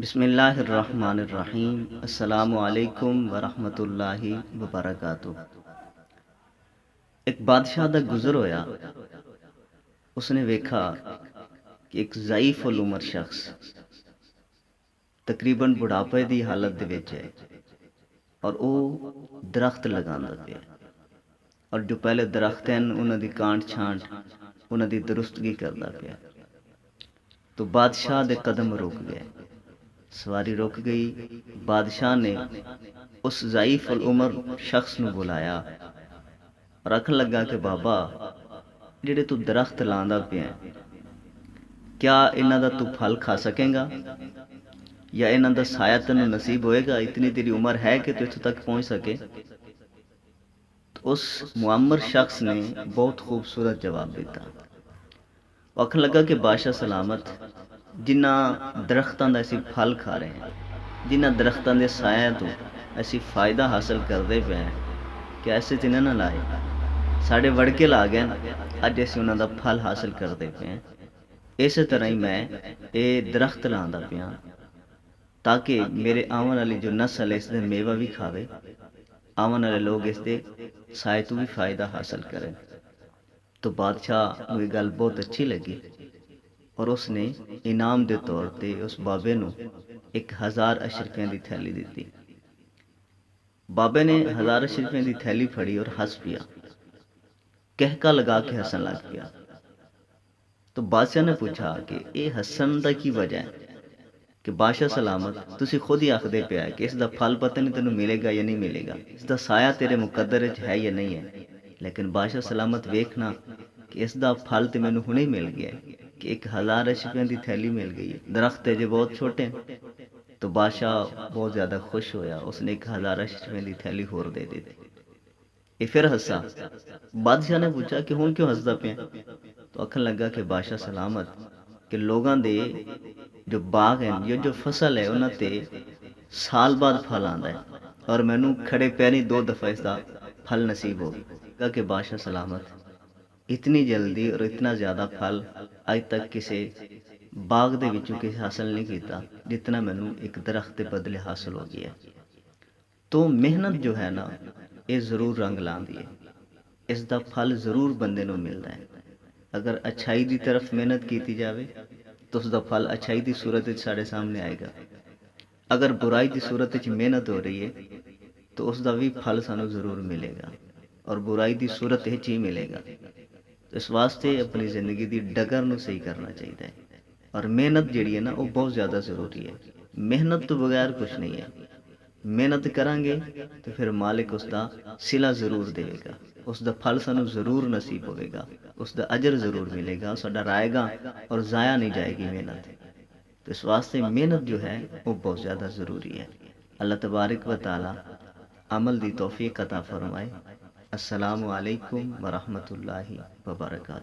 बिस्मिल्लाहिर्रहमानिर्रहीम। अस्सलामु अलैकुम वरहमतुल्लाहि वबरकातुह। एक बादशाह दा गुज़र होया। उसने वेखा कि एक ज़ईफ़ उल उमर शख्स तकरीबन बुढ़ापे दी हालत दे विच है और वो दरख्त लगांदा पिया और जो पहले दरख्त हैं उन्हां दी कांट छांट उन्हां दी दुरुस्तगी करदा पिया। तो बादशाह दे कदम रुक गए, सवारी रुक गई। बादशाह ने उस ज़ईफ़ उल उमर शख्स नूं बुलाया और आखन लगा कि बाबा, ਜਿਹੜੇ तू दरख्त लांदा पिया, क्या इन्हां दा तू फल खा सकेंगा या इन्हां दा साया तैनूं नसीब होएगा? इतनी तेरी उम्र है कि तू इत्थों तक पहुंच सके? तो उस मुअम्मर शख्स ने बहुत खूबसूरत जवाब दिता। वो आखन लगा कि बादशाह सलामत, जिन्हां दरख्तां दा असीं फल खा रहे हैं, जिन्हां दरख्तां दे साया तो असीं फ़ायदा हासिल करदे पए हैं, क्या ऐसे ते ना लाए साढ़े वड़के ला गए अज असीं उन्हां दा फल हासिल करदे पे हैं। इस तरह ही मैं ये दरख्त लांदा पिया ताकि मेरे आवन वाली जो नस्ल है इसका मेवा भी खावे, आवन वाले लोग इसके साए तो भी फायदा हासिल करें। तो बादशाह को ये गल बहुत अच्छी लगी और उसने इनाम के तौर पर उस बाबे नूं 1000 अशरफियां की थैली दी। बाबे ने 1000 अशरफियां की थैली फड़ी और हंस पिया, कहका लगा के हसन लग गया। तो बादशाह ने पूछा कि ये हसन का की वजह है? कि बादशाह सलामत, तुसी खुद ही आखदे पे है कि इसका फल पता नहीं तेन मिलेगा या नहीं मिलेगा, इसका साया तेरे मुकद्दर है या नहीं है। लेकिन बादशाह सलामत वेखना कि इसका फल तो मैनू हुणे मिल गया कि 1000 अशरफियां की थैली मिल गई है। दरख्त है जो बहुत छोटे हैं। तो बादशाह बहुत ज़्यादा खुश होया, उसने 1000 अशरफियां की थैली होर दे दी। ये फिर हंसा। बादशाह ने पूछा कि हुण क्यों हंसदा पिया? तो आखन लगा कि बादशाह सलामत, कि लोगों दे जो बाग हैं, जो फसल है, उन्होंने साल बाद फल आंदा है और मैनू खड़े पैरी 2 दफ़ा इसका फल नसीब हो गया। कि बादशाह सलामत, इतनी जल्दी और इतना ज़्यादा फल अज तक किसी बाग दे विचों किसी हासिल नहीं किया जितना मैनू एक दरख्त के बदले हासिल हो गया। तो मेहनत जो है ना, ये ज़रूर रंग लांदी है, इसका फल ज़रूर बंदे नूं मिलता है। अगर अच्छाई की तरफ मेहनत की जाए तो उसका फल अच्छाई की सूरत साढ़े सामने आएगा। अगर बुराई की सूरत मेहनत हो रही है तो उसका भी फल सानू ज़रूर मिलेगा और बुराई की सूरत ही मिलेगा। तो इस वास्ते अपनी ज़िंदगी की डगर नूं सही करना चाहिए और मेहनत जिहड़ी है ना, वो बहुत ज़्यादा ज़रूरी है। मेहनत तो बगैर कुछ नहीं है। मेहनत करांगे तो फिर मालिक उसका सिला ज़रूर देगा, उसका फल सानू ज़रूर नसीब होगा, उसका अजर ज़रूर मिलेगा, साडा राएगा और ज़ाया नहीं जाएगी मेहनत। तो इस वास्ते मेहनत जो है वो बहुत ज़्यादा ज़रूरी है। अल्लाह तबारक व तआला अमल दी तौफीक अता फरमाए। अस्सलामु अलैकुम व रहमतुल्लाहि व बरकातुहू।